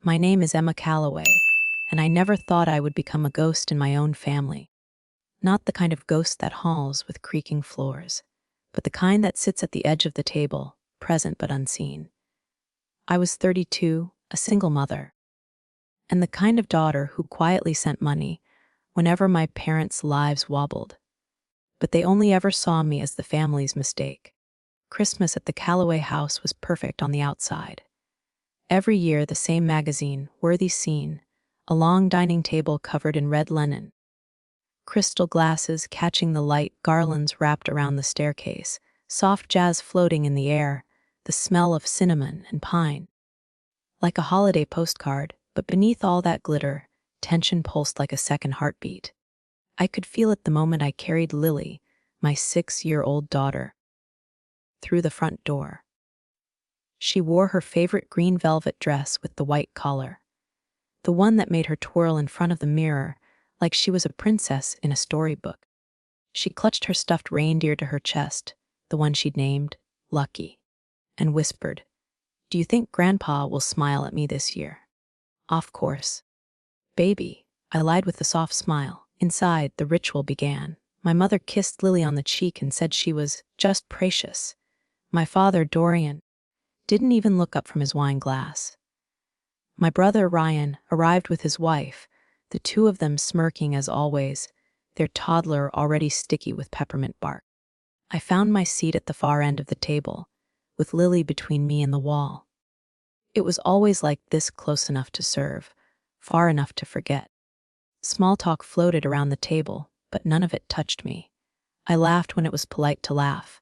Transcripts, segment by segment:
My name is Emma Calloway, and I never thought I would become a ghost in my own family. Not the kind of ghost that halls with creaking floors, but the kind that sits at the edge of the table, present but unseen. I was 32, a single mother, and the kind of daughter who quietly sent money whenever my parents' lives wobbled. But they only ever saw me as the family's mistake. Christmas at the Calloway house was perfect on the outside. Every year the same magazine, worthy scene, a long dining table covered in red linen, crystal glasses catching the light, garlands wrapped around the staircase, soft jazz floating in the air, the smell of cinnamon and pine. Like a holiday postcard, but beneath all that glitter, tension pulsed like a second heartbeat. I could feel it the moment I carried Lily, my 6-year-old daughter, through the front door. She wore her favorite green velvet dress with the white collar, the one that made her twirl in front of the mirror like she was a princess in a storybook. She clutched her stuffed reindeer to her chest, the one she'd named Lucky, and whispered, "Do you think Grandpa will smile at me this year?" "Of course, baby," I lied with a soft smile. Inside, the ritual began. My mother kissed Lily on the cheek and said she was just precious. My father, Dorian, didn't even look up from his wine glass. My brother, Ryan, arrived with his wife, the two of them smirking as always, their toddler already sticky with peppermint bark. I found my seat at the far end of the table, with Lily between me and the wall. It was always like this, close enough to serve, far enough to forget. Small talk floated around the table, but none of it touched me. I laughed when it was polite to laugh.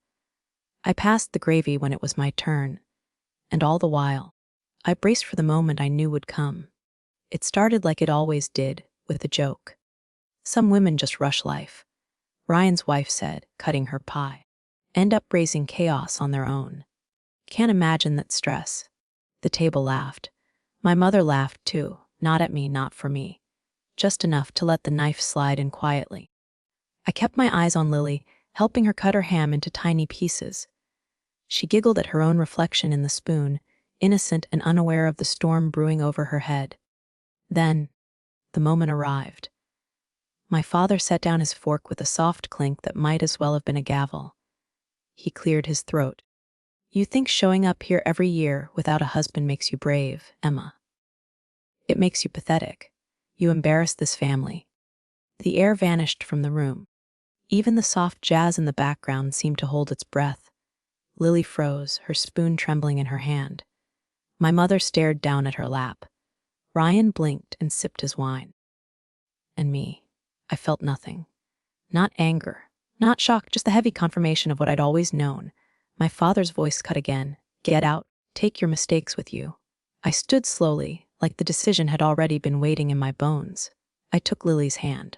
I passed the gravy when it was my turn, and all the while, I braced for the moment I knew would come. It started like it always did, with a joke. "Some women just rush life," Ryan's wife said, cutting her pie. "End up raising chaos on their own. Can't imagine that stress." The table laughed. My mother laughed too, not at me, not for me. Just enough to let the knife slide in quietly. I kept my eyes on Lily, helping her cut her ham into tiny pieces. She giggled at her own reflection in the spoon, innocent and unaware of the storm brewing over her head. Then, the moment arrived. My father set down his fork with a soft clink that might as well have been a gavel. He cleared his throat. "You think showing up here every year without a husband makes you brave, Emma. It makes you pathetic. You embarrass this family." The air vanished from the room. Even the soft jazz in the background seemed to hold its breath. Lily froze, her spoon trembling in her hand. My mother stared down at her lap. Ryan blinked and sipped his wine. And me, I felt nothing. Not anger, not shock, just the heavy confirmation of what I'd always known. My father's voice cut again. "Get out, take your mistakes with you." I stood slowly, like the decision had already been waiting in my bones. I took Lily's hand.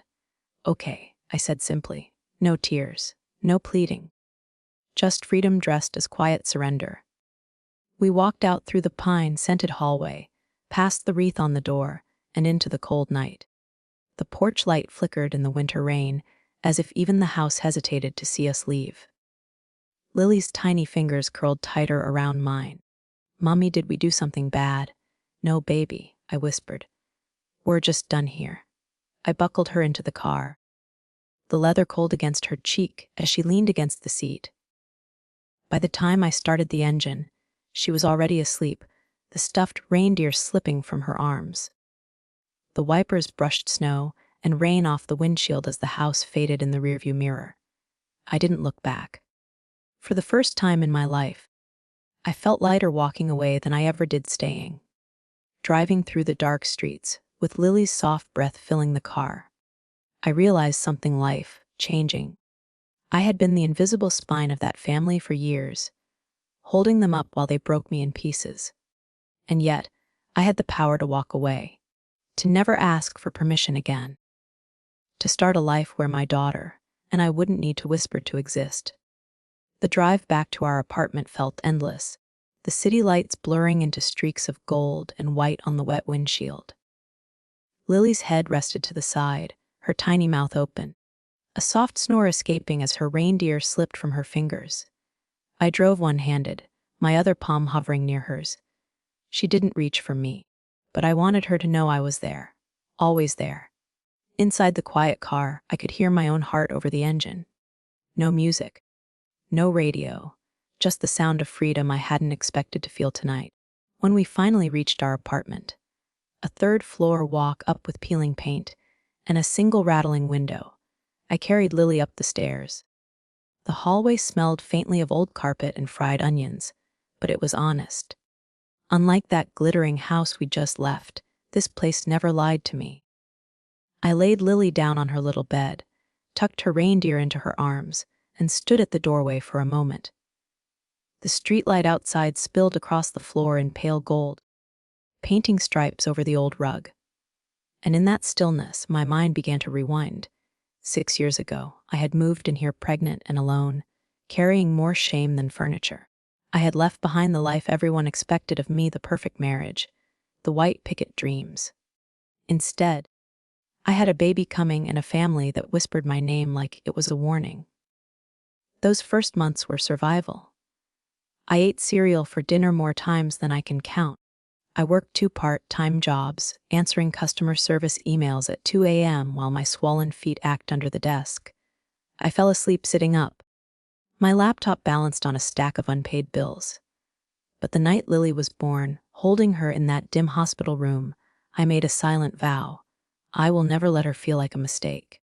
"Okay," I said simply. No tears, no pleading. Just freedom dressed as quiet surrender. We walked out through the pine-scented hallway, past the wreath on the door, and into the cold night. The porch light flickered in the winter rain, as if even the house hesitated to see us leave. Lily's tiny fingers curled tighter around mine. "Mommy, did we do something bad?" "No, baby," I whispered. "We're just done here." I buckled her into the car, the leather cold against her cheek as she leaned against the seat. By the time I started the engine, she was already asleep, the stuffed reindeer slipping from her arms. The wipers brushed snow and rain off the windshield as the house faded in the rearview mirror. I didn't look back. For the first time in my life, I felt lighter walking away than I ever did staying. Driving through the dark streets, with Lily's soft breath filling the car, I realized something life-changing. I had been the invisible spine of that family for years, holding them up while they broke me in pieces. And yet, I had the power to walk away, to never ask for permission again, to start a life where my daughter and I wouldn't need to whisper to exist. The drive back to our apartment felt endless, the city lights blurring into streaks of gold and white on the wet windshield. Lily's head rested to the side, her tiny mouth open, a soft snore escaping as her reindeer slipped from her fingers. I drove one-handed, my other palm hovering near hers. She didn't reach for me, but I wanted her to know I was there, always there. Inside the quiet car, I could hear my own heart over the engine. No music, no radio, just the sound of freedom I hadn't expected to feel tonight. When we finally reached our apartment, a third-floor walk up with peeling paint, and a single rattling window, I carried Lily up the stairs. The hallway smelled faintly of old carpet and fried onions, but it was honest. Unlike that glittering house we'd just left, this place never lied to me. I laid Lily down on her little bed, tucked her reindeer into her arms, and stood at the doorway for a moment. The streetlight outside spilled across the floor in pale gold, painting stripes over the old rug. And in that stillness, my mind began to rewind. 6 years ago, I had moved in here pregnant and alone, carrying more shame than furniture. I had left behind the life everyone expected of me, the perfect marriage, the white picket dreams. Instead, I had a baby coming and a family that whispered my name like it was a warning. Those first months were survival. I ate cereal for dinner more times than I can count. I worked 2 part-time jobs, answering customer service emails at 2 a.m. while my swollen feet ached under the desk. I fell asleep sitting up. My laptop balanced on a stack of unpaid bills. But the night Lily was born, holding her in that dim hospital room, I made a silent vow. I will never let her feel like a mistake,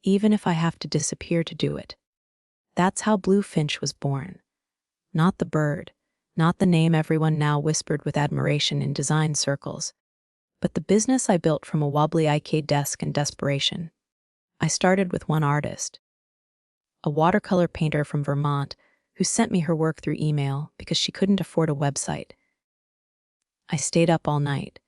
even if I have to disappear to do it. That's how Blue Finch was born. Not the bird, not the name everyone now whispered with admiration in design circles, but the business I built from a wobbly IK desk and desperation. I started with one artist, a watercolor painter from Vermont who sent me her work through email because she couldn't afford a website. I stayed up all night,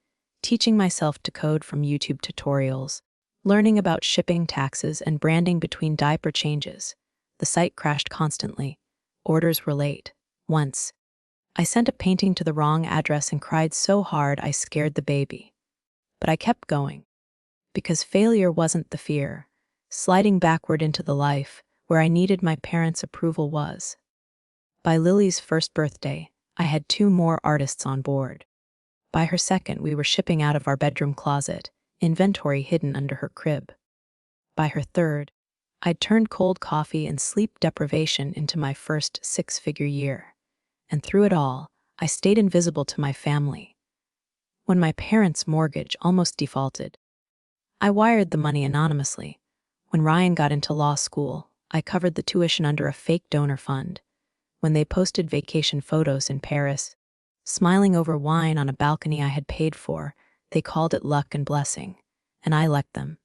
teaching myself to code from YouTube tutorials, learning about shipping, taxes, and branding between diaper changes. The site crashed constantly. Orders were late. Once, I sent a painting to the wrong address and cried so hard I scared the baby. But I kept going, because failure wasn't the fear. Sliding backward into the life where I needed my parents' approval was. By Lily's first birthday, I had 2 more artists on board. By her second, we were shipping out of our bedroom closet, inventory hidden under her crib. By her third, I'd turned cold coffee and sleep deprivation into my first 6-figure year. And through it all, I stayed invisible to my family. When my parents' mortgage almost defaulted, I wired the money anonymously. When Ryan got into law school, I covered the tuition under a fake donor fund. When they posted vacation photos in Paris, smiling over wine on a balcony I had paid for, they called it luck and blessing, and I let them.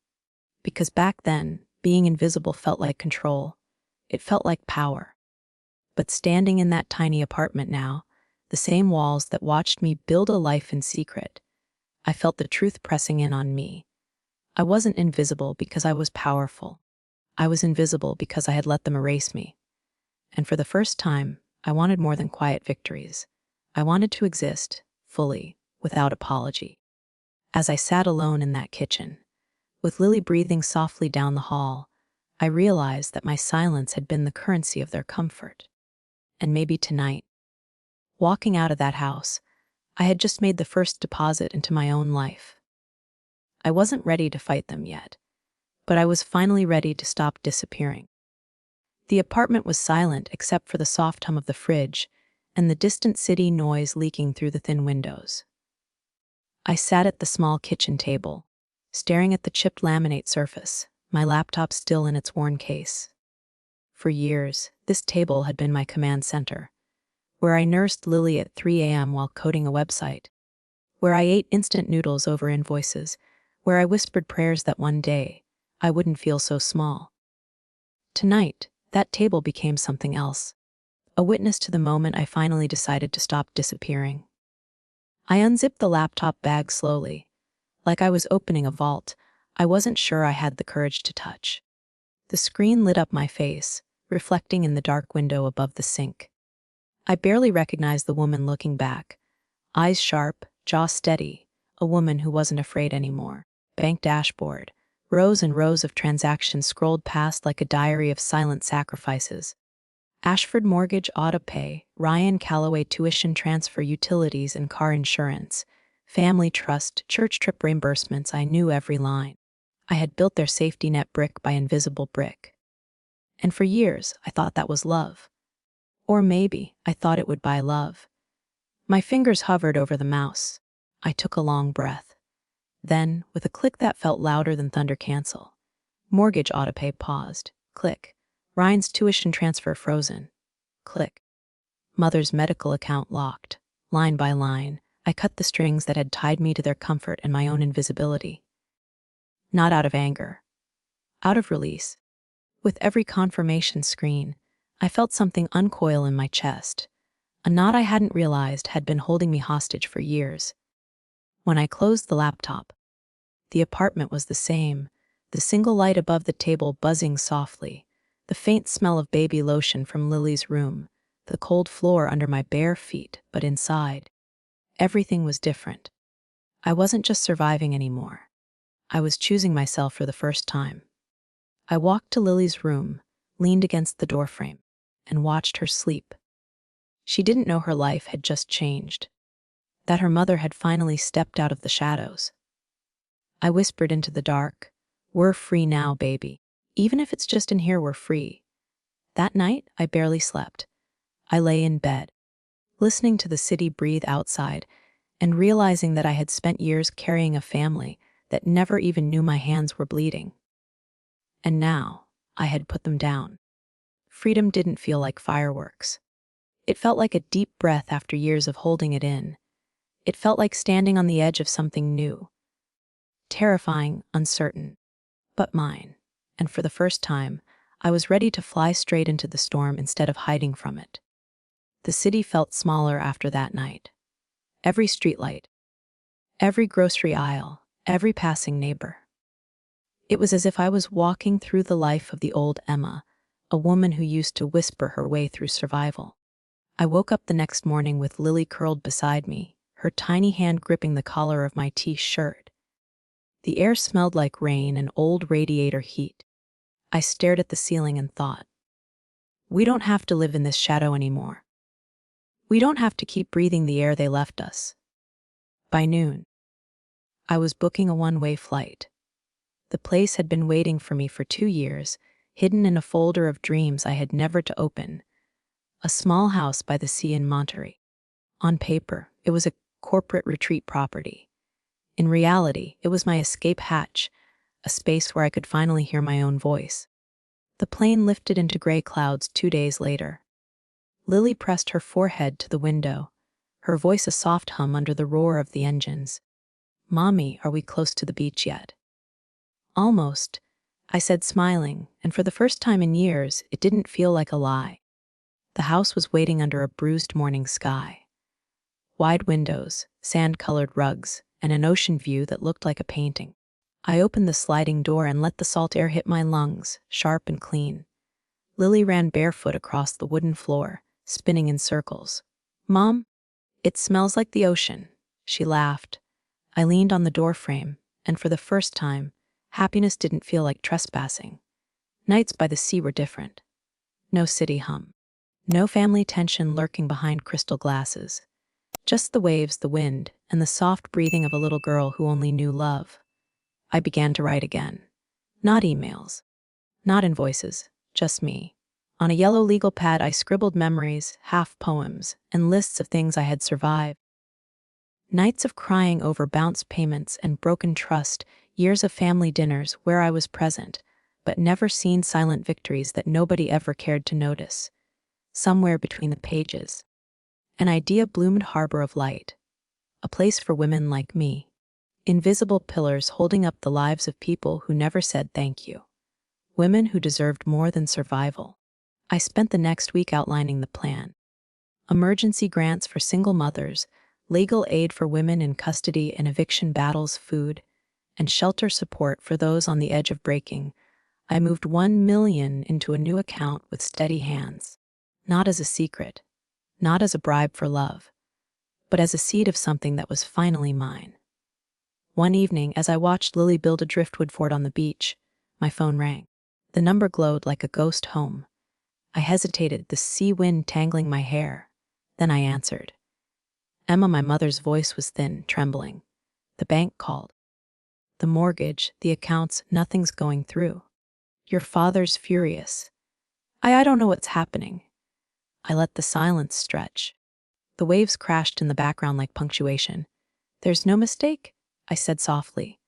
Because back then, being invisible felt like control. It felt like power. But standing in that tiny apartment now, the same walls that watched me build a life in secret, I felt the truth pressing in on me. I wasn't invisible because I was powerful. I was invisible because I had let them erase me. And for the first time, I wanted more than quiet victories. I wanted to exist, fully, without apology. As I sat alone in that kitchen, with Lily breathing softly down the hall, I realized that my silence had been the currency of their comfort. And maybe tonight, walking out of that house, I had just made the first deposit into my own life. I wasn't ready to fight them yet, but I was finally ready to stop disappearing. The apartment was silent except for the soft hum of the fridge and the distant city noise leaking through the thin windows. I sat at the small kitchen table, staring at the chipped laminate surface, my laptop still in its worn case. For years, this table had been my command center, where I nursed Lily at 3 a.m. while coding a website, where I ate instant noodles over invoices, where I whispered prayers that one day I wouldn't feel so small. Tonight, that table became something else, a witness to the moment I finally decided to stop disappearing. I unzipped the laptop bag slowly, like I was opening a vault I wasn't sure I had the courage to touch. The screen lit up my face, reflecting in the dark window above the sink. I barely recognized the woman looking back, eyes sharp, jaw steady, a woman who wasn't afraid anymore. Bank dashboard, rows and rows of transactions scrolled past like a diary of silent sacrifices. Ashford mortgage auto pay, Ryan Calloway tuition transfer, utilities and car insurance, Family trust, church trip reimbursements, I knew every line. I had built their safety net brick by invisible brick. And for years, I thought that was love. Or maybe I thought it would buy love. My fingers hovered over the mouse. I took a long breath. Then, with a click that felt louder than thunder cancel, mortgage autopay paused. Click. Ryan's tuition transfer frozen. Click. Mother's medical account locked. Line by line, I cut the strings that had tied me to their comfort and my own invisibility. Not out of anger. Out of release. With every confirmation screen, I felt something uncoil in my chest. A knot I hadn't realized had been holding me hostage for years. When I closed the laptop, the apartment was the same, the single light above the table buzzing softly, the faint smell of baby lotion from Lily's room, the cold floor under my bare feet, but inside, everything was different. I wasn't just surviving anymore. I was choosing myself for the first time. I walked to Lily's room, leaned against the doorframe, and watched her sleep. She didn't know her life had just changed, that her mother had finally stepped out of the shadows. I whispered into the dark, "We're free now, baby. Even if it's just in here, we're free." That night, I barely slept. I lay in bed, listening to the city breathe outside, and realizing that I had spent years carrying a family that never even knew my hands were bleeding. And now, I had put them down. Freedom didn't feel like fireworks. It felt like a deep breath after years of holding it in. It felt like standing on the edge of something new. Terrifying, uncertain, but mine. And for the first time, I was ready to fly straight into the storm instead of hiding from it. The city felt smaller after that night. Every streetlight, every grocery aisle, every passing neighbor. It was as if I was walking through the life of the old Emma, a woman who used to whisper her way through survival. I woke up the next morning with Lily curled beside me, her tiny hand gripping the collar of my t-shirt. The air smelled like rain and old radiator heat. I stared at the ceiling and thought, we don't have to live in this shadow anymore. We don't have to keep breathing the air they left us. By noon, I was booking a one-way flight. The place had been waiting for me for 2 years, hidden in a folder of dreams I had never to open. A small house by the sea in Monterey. On paper, it was a corporate retreat property. In reality, it was my escape hatch, a space where I could finally hear my own voice. The plane lifted into gray clouds 2 days later. Lily pressed her forehead to the window, her voice a soft hum under the roar of the engines. "Mommy, are we close to the beach yet?" "Almost," I said, smiling, and for the first time in years, it didn't feel like a lie. The house was waiting under a bruised morning sky. Wide windows, sand-colored rugs, and an ocean view that looked like a painting. I opened the sliding door and let the salt air hit my lungs, sharp and clean. Lily ran barefoot across the wooden floor, spinning in circles. "Mom, it smells like the ocean," she laughed. I leaned on the doorframe, and for the first time, happiness didn't feel like trespassing. Nights by the sea were different. No city hum. No family tension lurking behind crystal glasses. Just the waves, the wind, and the soft breathing of a little girl who only knew love. I began to write again. Not emails. Not invoices. Just me. On a yellow legal pad, I scribbled memories, half poems, and lists of things I had survived. Nights of crying over bounce payments and broken trust, years of family dinners where I was present, but never seen silent victories that nobody ever cared to notice. Somewhere between the pages, an idea bloomed, harbor of light. A place for women like me. Invisible pillars holding up the lives of people who never said thank you. Women who deserved more than survival. I spent the next week outlining the plan. Emergency grants for single mothers, legal aid for women in custody and eviction battles, food, and shelter support for those on the edge of breaking. I moved $1 million into a new account with steady hands. Not as a secret, not as a bribe for love, but as a seed of something that was finally mine. One evening, as I watched Lily build a driftwood fort on the beach, my phone rang. The number glowed like a ghost home. I hesitated, the sea wind tangling my hair. Then I answered. Emma, my mother's voice was thin, trembling. The bank called. The mortgage, the accounts, nothing's going through. Your father's furious. I don't know what's happening. I let the silence stretch. The waves crashed in the background like punctuation. There's no mistake, I said softly.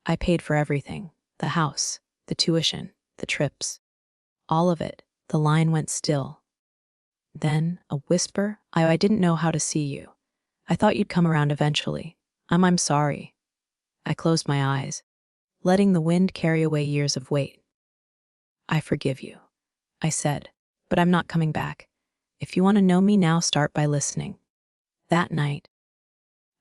I paid for everything. The house, the tuition, the trips. All of it. The line went still. Then, a whisper, I didn't know how to see you. I thought you'd come around eventually. I'm sorry. I closed my eyes, letting the wind carry away years of weight. I forgive you, I said, but I'm not coming back. If you want to know me now, start by listening. That night,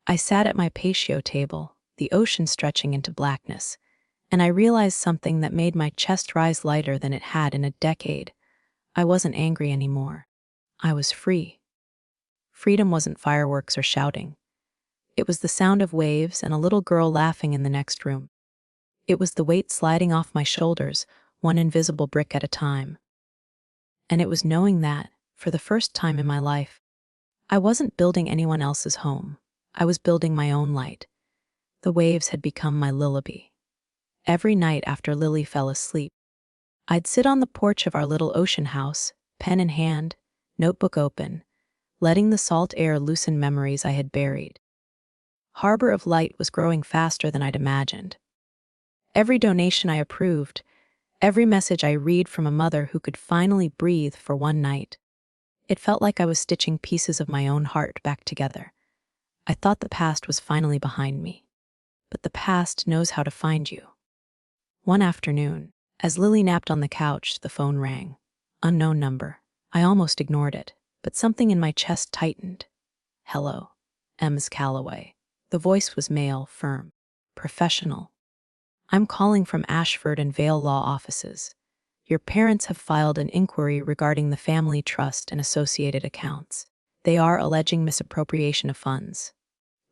I sat at my patio table, the ocean stretching into blackness, and I realized something that made my chest rise lighter than it had in a decade. I wasn't angry anymore. I was free. Freedom wasn't fireworks or shouting. It was the sound of waves and a little girl laughing in the next room. It was the weight sliding off my shoulders, one invisible brick at a time. And it was knowing that, for the first time in my life, I wasn't building anyone else's home. I was building my own light. The waves had become my lullaby. Every night after Lily fell asleep, I'd sit on the porch of our little ocean house, pen in hand, notebook open, letting the salt air loosen memories I had buried. Harbor of Light was growing faster than I'd imagined. Every donation I approved, every message I read from a mother who could finally breathe for one night. It felt like I was stitching pieces of my own heart back together. I thought the past was finally behind me. But the past knows how to find you. One afternoon, as Lily napped on the couch, the phone rang. Unknown number. I almost ignored it, but something in my chest tightened. Hello, Ms. Calloway. The voice was male, firm, professional. I'm calling from Ashford and Vale Law offices. Your parents have filed an inquiry regarding the family trust and associated accounts. They are alleging misappropriation of funds.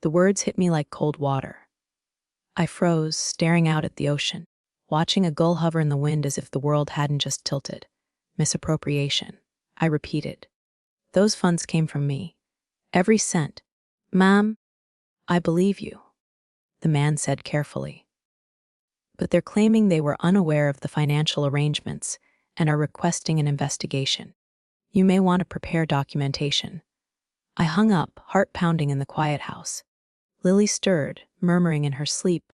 The words hit me like cold water. I froze, staring out at the ocean, watching a gull hover in the wind as if the world hadn't just tilted. Misappropriation. I repeated. Those funds came from me. Every cent. Ma'am, I believe you, the man said carefully. But they're claiming they were unaware of the financial arrangements and are requesting an investigation. You may want to prepare documentation. I hung up, heart pounding in the quiet house. Lily stirred, murmuring in her sleep,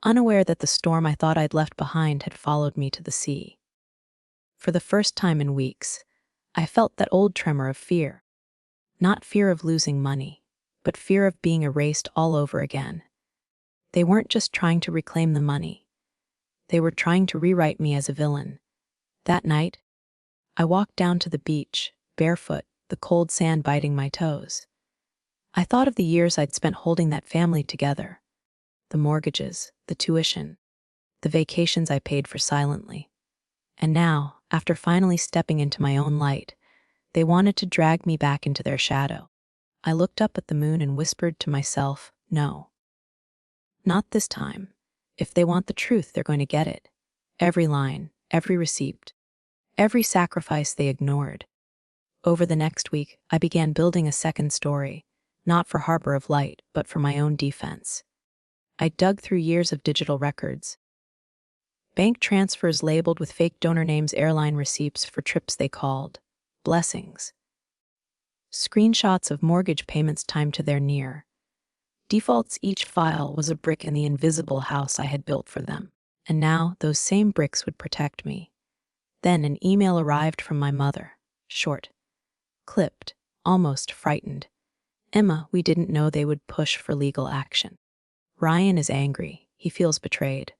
unaware that the storm I thought I'd left behind had followed me to the sea. For the first time in weeks, I felt that old tremor of fear. Not fear of losing money, but fear of being erased all over again. They weren't just trying to reclaim the money. They were trying to rewrite me as a villain. That night, I walked down to the beach, barefoot, the cold sand biting my toes. I thought of the years I'd spent holding that family together. The mortgages, the tuition, the vacations I paid for silently. And now, after finally stepping into my own light, they wanted to drag me back into their shadow. I looked up at the moon and whispered to myself, no. Not this time. If they want the truth, they're going to get it. Every line, every receipt, every sacrifice they ignored. Over the next week, I began building a second story, not for Harbor of Light, but for my own defense. I dug through years of digital records. Bank transfers labeled with fake donor names, airline receipts for trips they called blessings. Screenshots of mortgage payments timed to their near defaults. Each file was a brick in the invisible house I had built for them. And now those same bricks would protect me. Then an email arrived from my mother. Short, clipped, almost frightened. Emma, we didn't know they would push for legal action. Ryan is angry. He feels betrayed.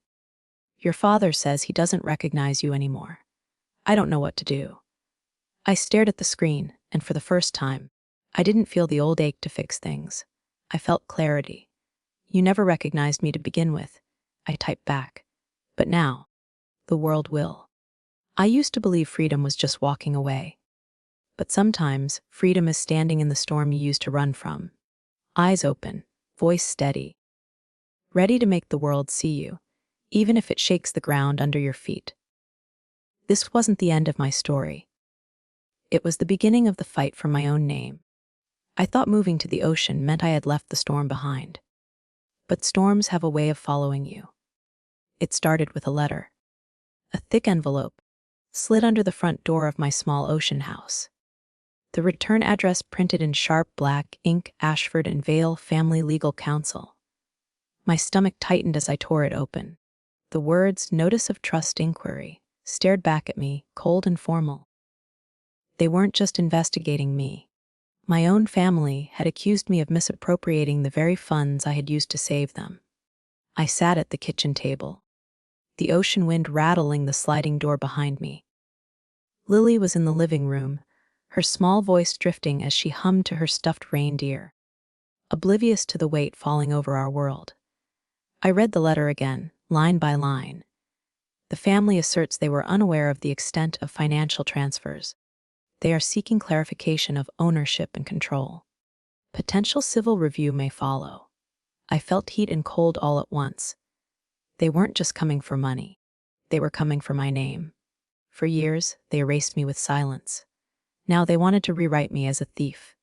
Your father says he doesn't recognize you anymore. I don't know what to do. I stared at the screen, and for the first time, I didn't feel the old ache to fix things. I felt clarity. You never recognized me to begin with, I typed back. But now, the world will. I used to believe freedom was just walking away. But sometimes, freedom is standing in the storm you used to run from. Eyes open, voice steady. Ready to make the world see you, even if it shakes the ground under your feet. This wasn't the end of my story. It was the beginning of the fight for my own name. I thought moving to the ocean meant I had left the storm behind. But storms have a way of following you. It started with a letter. A thick envelope slid under the front door of my small ocean house. The return address printed in sharp black ink, Ashford and Vale Family Legal Counsel. My stomach tightened as I tore it open. The words, Notice of Trust Inquiry, stared back at me, cold and formal. They weren't just investigating me. My own family had accused me of misappropriating the very funds I had used to save them. I sat at the kitchen table, the ocean wind rattling the sliding door behind me. Lily was in the living room, her small voice drifting as she hummed to her stuffed reindeer, oblivious to the weight falling over our world. I read the letter again, line by line. The family asserts they were unaware of the extent of financial transfers. They are seeking clarification of ownership and control. Potential civil review may follow. I felt heat and cold all at once. They weren't just coming for money. They were coming for my name. For years, they erased me with silence. Now they wanted to rewrite me as a thief.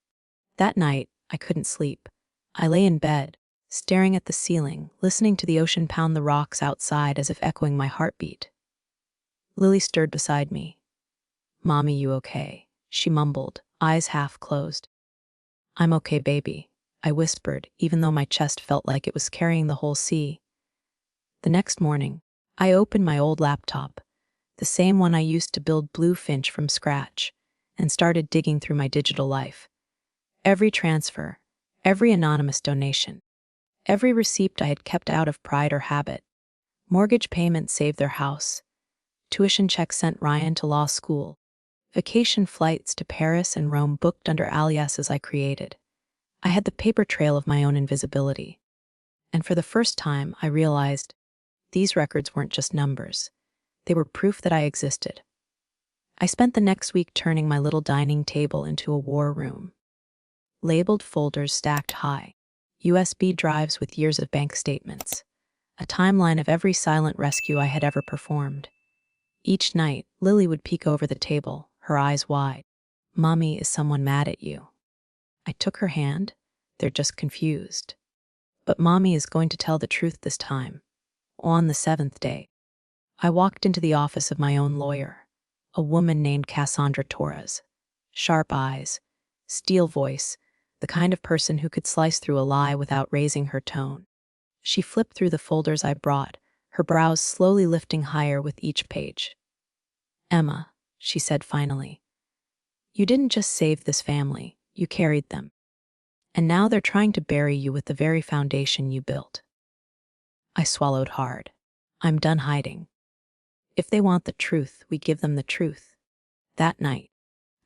That night, I couldn't sleep. I lay in bed, staring at the ceiling, listening to the ocean pound the rocks outside as if echoing my heartbeat. Lily stirred beside me. "Mommy, you okay?" she mumbled, eyes half closed. "I'm okay, baby," I whispered, even though my chest felt like it was carrying the whole sea. The next morning, I opened my old laptop, the same one I used to build Bluefinch from scratch, and started digging through my digital life. Every transfer, every anonymous donation, every receipt I had kept out of pride or habit. Mortgage payments saved their house. Tuition checks sent Ryan to law school. Vacation flights to Paris and Rome booked under aliases I created. I had the paper trail of my own invisibility. And for the first time, I realized these records weren't just numbers. They were proof that I existed. I spent the next week turning my little dining table into a war room. Labeled folders stacked high, USB drives with years of bank statements, a timeline of every silent rescue I had ever performed. Each night, Lily would peek over the table, her eyes wide. "Mommy, is someone mad at you?" I took her hand. "They're just confused. But Mommy is going to tell the truth this time." On the seventh day, I walked into the office of my own lawyer, a woman named Cassandra Torres. Sharp eyes, steel voice, the kind of person who could slice through a lie without raising her tone. She flipped through the folders I brought, her brows slowly lifting higher with each page. "Emma," she said finally, "you didn't just save this family, you carried them. And now they're trying to bury you with the very foundation you built." I swallowed hard. I'm done hiding. If they want the truth, we give them the truth. That night,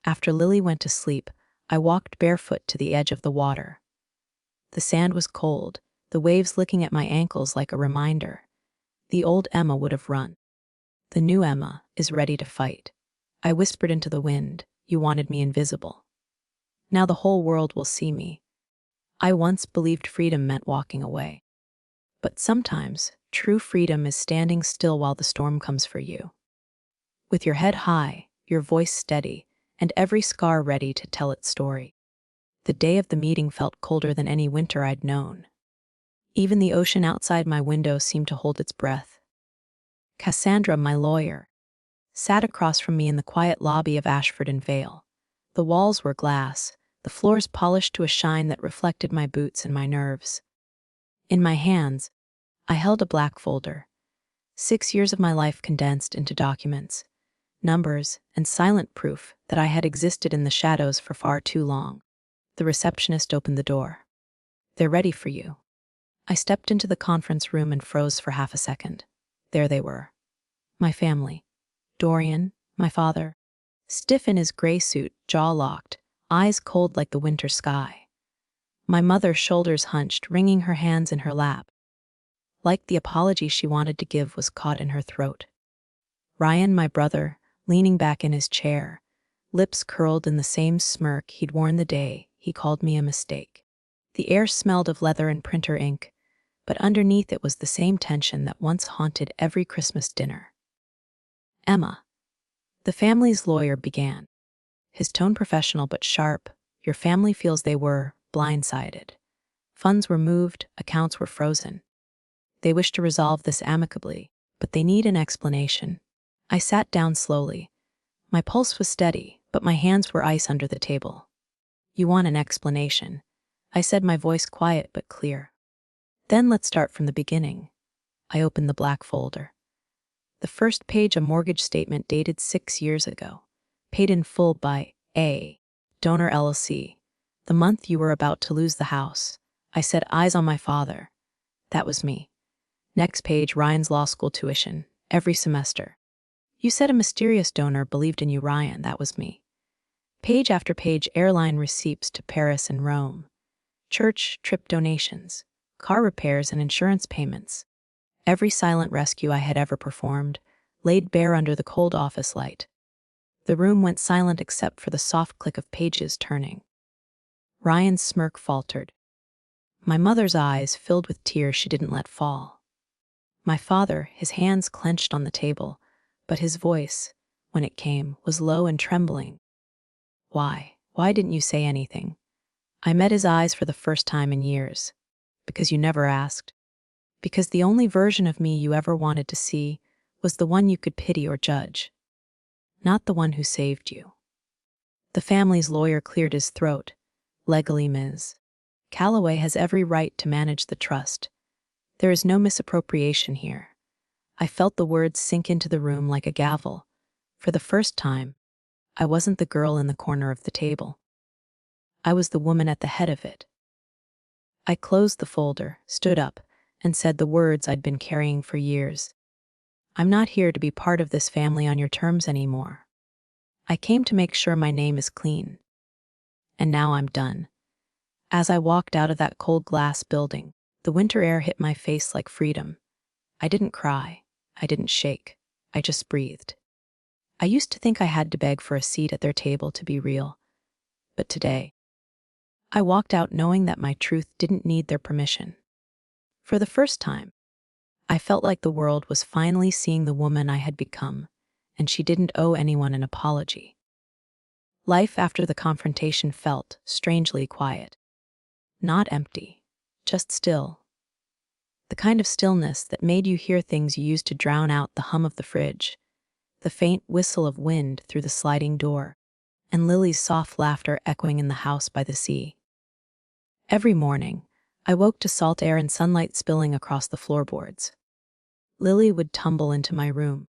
after Lily went to sleep, I walked barefoot to the edge of the water. The sand was cold, the waves licking at my ankles like a reminder. The old Emma would have run. The new Emma is ready to fight. I whispered into the wind, "You wanted me invisible. Now the whole world will see me." I once believed freedom meant walking away. But sometimes, true freedom is standing still while the storm comes for you. With your head high, your voice steady, and every scar ready to tell its story. The day of the meeting felt colder than any winter I'd known. Even the ocean outside my window seemed to hold its breath. Cassandra, my lawyer, sat across from me in the quiet lobby of Ashford and Vale. The walls were glass, the floors polished to a shine that reflected my boots and my nerves. In my hands, I held a black folder. 6 years of my life condensed into documents, numbers, and silent proof that I had existed in the shadows for far too long. The receptionist opened the door. "They're ready for you." I stepped into the conference room and froze for half a second. There they were. My family. Dorian, my father, stiff in his gray suit, jaw locked, eyes cold like the winter sky. My mother, shoulders hunched, wringing her hands in her lap. Like the apology she wanted to give was caught in her throat. Ryan, my brother, leaning back in his chair, lips curled in the same smirk he'd worn the day he called me a mistake. The air smelled of leather and printer ink, but underneath it was the same tension that once haunted every Christmas dinner. "Emma," the family's lawyer began, his tone professional but sharp, Your family feels they were blindsided. Funds were moved, accounts were frozen. They wish to resolve this amicably, but they need an explanation. I sat down slowly. My pulse was steady, but my hands were ice under the table. You want an explanation, I said, my voice quiet but clear. Then let's start from the beginning. I opened the black folder. The first page, a mortgage statement dated 6 years ago, paid in full by A. Donor LLC. The month you were about to lose the house. I said, eyes on my father. That was me. Next page, Ryan's law school tuition, every semester. You said a mysterious donor believed in you, Ryan. That was me. Page after page, airline receipts to Paris and Rome. Church trip donations, car repairs and insurance payments. Every silent rescue I had ever performed, laid bare under the cold office light. The room went silent except for the soft click of pages turning. Ryan's smirk faltered. My mother's eyes filled with tears she didn't let fall. My father, his hands clenched on the table, but his voice, when it came, was low and trembling. Why didn't you say anything? I met his eyes for the first time in years. Because you never asked. Because the only version of me you ever wanted to see was the one you could pity or judge. Not the one who saved you. The family's lawyer cleared his throat. Legally, Ms. Calloway has every right to manage the trust. There is no misappropriation here. I felt the words sink into the room like a gavel. For the first time, I wasn't the girl in the corner of the table. I was the woman at the head of it. I closed the folder, stood up, and said the words I'd been carrying for years. I'm not here to be part of this family on your terms anymore. I came to make sure my name is clean. And now I'm done. As I walked out of that cold glass building, the winter air hit my face like freedom. I didn't cry. I didn't shake. I just breathed. I used to think I had to beg for a seat at their table to be real. But today, I walked out knowing that my truth didn't need their permission. For the first time, I felt like the world was finally seeing the woman I had become, and she didn't owe anyone an apology. Life after the confrontation felt strangely quiet. Not empty, just still. The kind of stillness that made you hear things you used to drown out: the hum of the fridge, the faint whistle of wind through the sliding door, and Lily's soft laughter echoing in the house by the sea. Every morning, I woke to salt air and sunlight spilling across the floorboards. Lily would tumble into my room,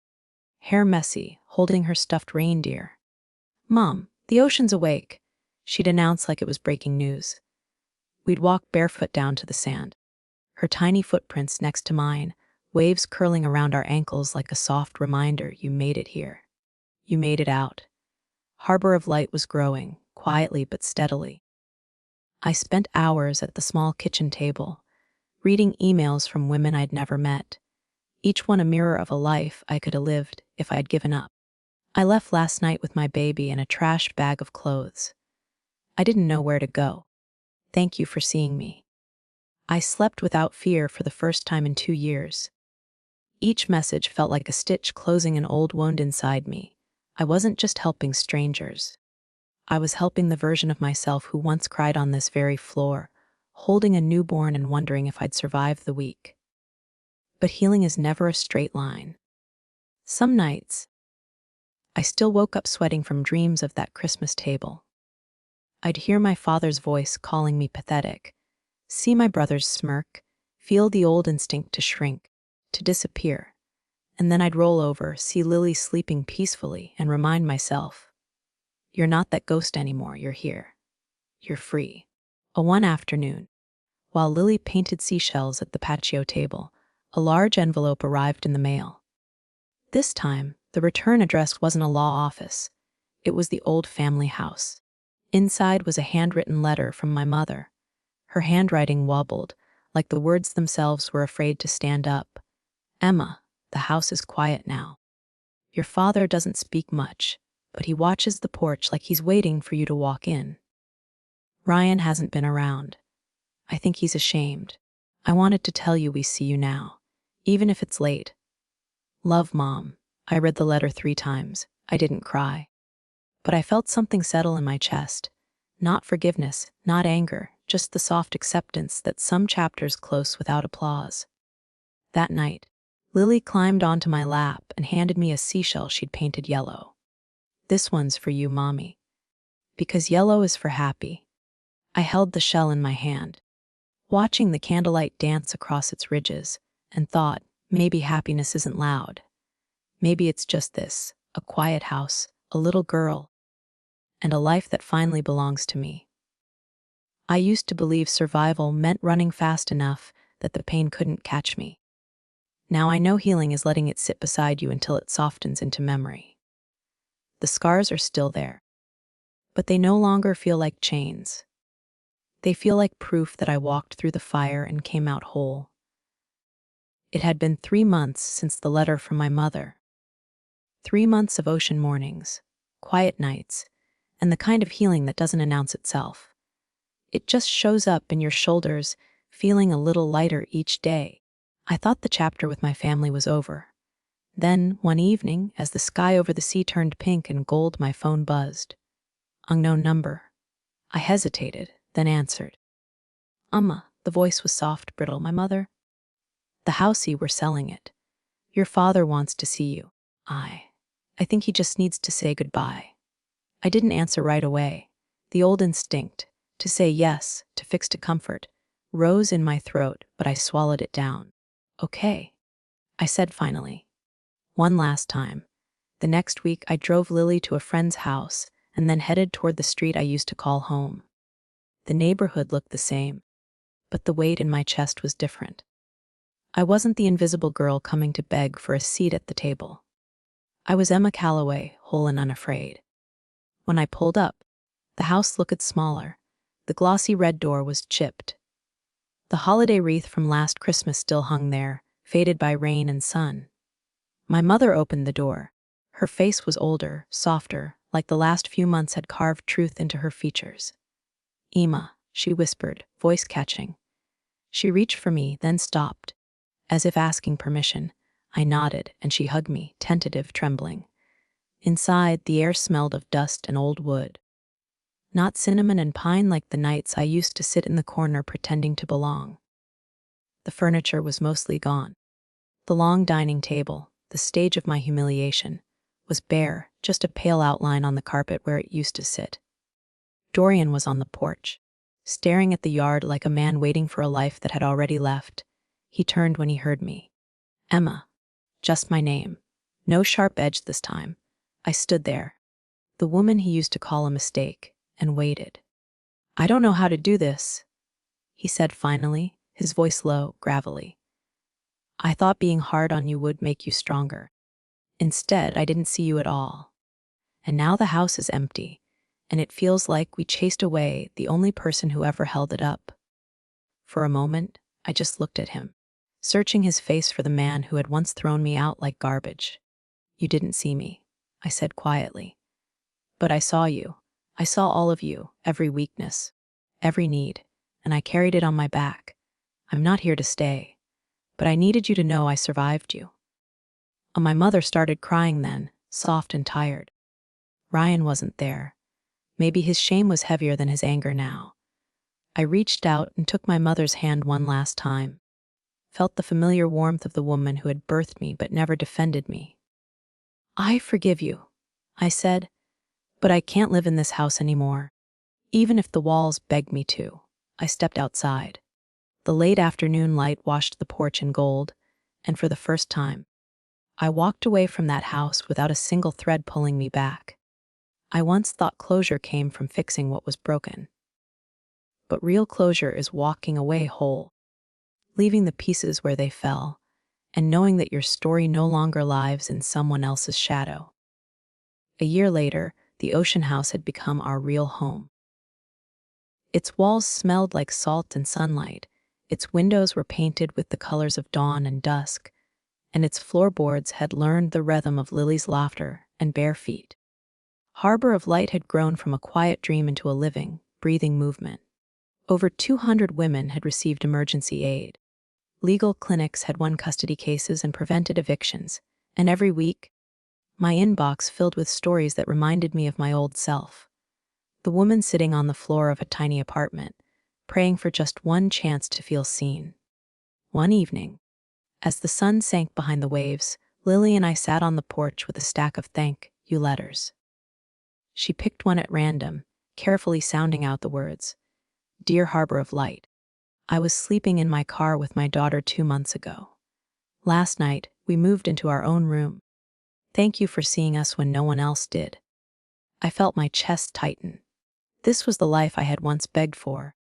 hair messy, holding her stuffed reindeer. "Mom, the ocean's awake," she'd announce like it was breaking news. We'd walk barefoot down to the sand, her tiny footprints next to mine, waves curling around our ankles like a soft reminder: you made it here. You made it out. Harbor of light was growing, quietly but steadily. I spent hours at the small kitchen table, reading emails from women I'd never met, each one a mirror of a life I could have lived if I'd given up. I left last night with my baby and a trash bag of clothes. I didn't know where to go. Thank you for seeing me. I slept without fear for the first time in 2 years. Each message felt like a stitch closing an old wound inside me. I wasn't just helping strangers. I was helping the version of myself who once cried on this very floor, holding a newborn and wondering if I'd survive the week. But healing is never a straight line. Some nights, I still woke up sweating from dreams of that Christmas table. I'd hear my father's voice calling me pathetic, see my brother's smirk, feel the old instinct to shrink, to disappear, and then I'd roll over, see Lily sleeping peacefully, and remind myself, you're not that ghost anymore, you're here. You're free. One afternoon, while Lily painted seashells at the patio table, a large envelope arrived in the mail. This time, the return address wasn't a law office. It was the old family house. Inside was a handwritten letter from my mother. Her handwriting wobbled, like the words themselves were afraid to stand up. "Emma, the house is quiet now. Your father doesn't speak much, but he watches the porch like he's waiting for you to walk in. Ryan hasn't been around. I think he's ashamed. I wanted to tell you we see you now, even if it's late. Love, Mom." I read the letter 3 times. I didn't cry. But I felt something settle in my chest, Not forgiveness, not anger, just the soft acceptance that some chapters close without applause. That night, Lily climbed onto my lap and handed me a seashell she'd painted yellow. "This one's for you, Mommy. Because yellow is for happy." I held the shell in my hand, watching the candlelight dance across its ridges, and thought, maybe happiness isn't loud. Maybe it's just this, a quiet house, a little girl, and a life that finally belongs to me. I used to believe survival meant running fast enough that the pain couldn't catch me. Now I know healing is letting it sit beside you until it softens into memory. The scars are still there, but they no longer feel like chains. They feel like proof that I walked through the fire and came out whole. It had been 3 months since the letter from my mother. 3 months of ocean mornings, quiet nights, and the kind of healing that doesn't announce itself. It just shows up in your shoulders, feeling a little lighter each day. I thought the chapter with my family was over. Then, one evening, as the sky over the sea turned pink and gold, my phone buzzed. Unknown number. I hesitated, then answered. The voice was soft, brittle. "My mother?" "The housey, we're selling it. Your father wants to see you." I think he just needs to say goodbye." I didn't answer right away. The old instinct, to say yes, to fix to comfort, rose in my throat, but I swallowed it down. "Okay," I said finally. One last time. The next week, I drove Lily to a friend's house and then headed toward the street I used to call home. The neighborhood looked the same, but the weight in my chest was different. I wasn't the invisible girl coming to beg for a seat at the table. I was Emma Calloway, whole and unafraid. When I pulled up, the house looked smaller. The glossy red door was chipped. The holiday wreath from last Christmas still hung there, faded by rain and sun. My mother opened the door. Her face was older, softer, like the last few months had carved truth into her features. "Emma," she whispered, voice catching. She reached for me, then stopped. As if asking permission, I nodded, and she hugged me, tentative, trembling. Inside, the air smelled of dust and old wood. Not cinnamon and pine like the nights I used to sit in the corner pretending to belong. The furniture was mostly gone. The long dining table, the stage of my humiliation, was bare, just a pale outline on the carpet where it used to sit. Dorian was on the porch, staring at the yard like a man waiting for a life that had already left. He turned when he heard me. "Emma." Just my name. No sharp edge this time. I stood there, the woman he used to call a mistake, and waited. "I don't know how to do this," he said finally, his voice low, gravelly. "I thought being hard on you would make you stronger. Instead, I didn't see you at all. And now the house is empty, and it feels like we chased away the only person who ever held it up." For a moment, I just looked at him, searching his face for the man who had once thrown me out like garbage. "You didn't see me," I said quietly. "But I saw you. I saw all of you, every weakness, every need, and I carried it on my back. I'm not here to stay, but I needed you to know I survived you." My mother started crying then, soft and tired. Ryan wasn't there. Maybe his shame was heavier than his anger now. I reached out and took my mother's hand one last time, felt the familiar warmth of the woman who had birthed me but never defended me. "I forgive you," I said, "but I can't live in this house anymore, even if the walls begged me to." I stepped outside. The late afternoon light washed the porch in gold, and for the first time, I walked away from that house without a single thread pulling me back. I once thought closure came from fixing what was broken. But real closure is walking away whole, leaving the pieces where they fell, and knowing that your story no longer lives in someone else's shadow. A year later, the ocean house had become our real home. Its walls smelled like salt and sunlight, its windows were painted with the colors of dawn and dusk, and its floorboards had learned the rhythm of Lily's laughter and bare feet. Harbor of Light had grown from a quiet dream into a living, breathing movement. Over 200 women had received emergency aid. Legal clinics had won custody cases and prevented evictions, and every week, my inbox filled with stories that reminded me of my old self. The woman sitting on the floor of a tiny apartment, praying for just one chance to feel seen. One evening, as the sun sank behind the waves, Lily and I sat on the porch with a stack of thank you letters. She picked one at random, carefully sounding out the words, "Dear Harbor of Light, I was sleeping in my car with my daughter 2 months ago. Last night, we moved into our own room. Thank you for seeing us when no one else did." I felt my chest tighten. This was the life I had once begged for,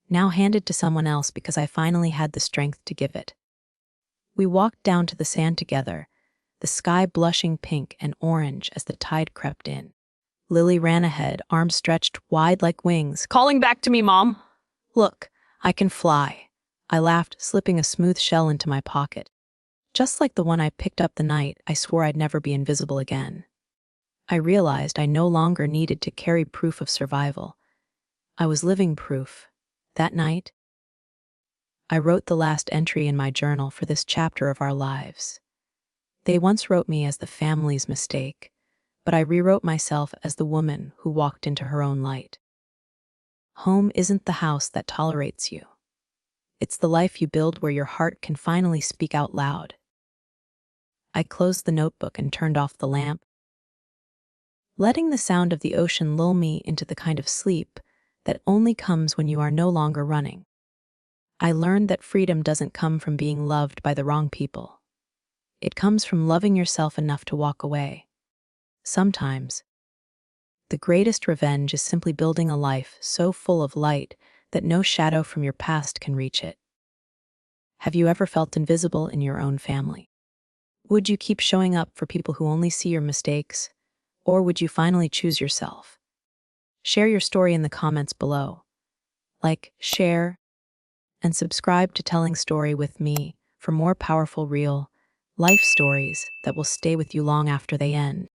now handed to someone else because I finally had the strength to give it. We walked down to the sand together, the sky blushing pink and orange as the tide crept in. Lily ran ahead, arms stretched wide like wings, calling back to me, "Mom, look, I can fly." I laughed, slipping a smooth shell into my pocket. Just like the one I picked up the night I swore I'd never be invisible again. I realized I no longer needed to carry proof of survival. I was living proof. That night, I wrote the last entry in my journal for this chapter of our lives. They once wrote me as the family's mistake, but I rewrote myself as the woman who walked into her own light. Home isn't the house that tolerates you. It's the life you build where your heart can finally speak out loud. I closed the notebook and turned off the lamp, letting the sound of the ocean lull me into the kind of sleep that only comes when you are no longer running. I learned that freedom doesn't come from being loved by the wrong people. It comes from loving yourself enough to walk away. Sometimes, the greatest revenge is simply building a life so full of light that no shadow from your past can reach it. Have you ever felt invisible in your own family? Would you keep showing up for people who only see your mistakes? Or would you finally choose yourself? Share your story in the comments below. Like, share, and subscribe to Telling Story with me for more powerful, real life stories that will stay with you long after they end.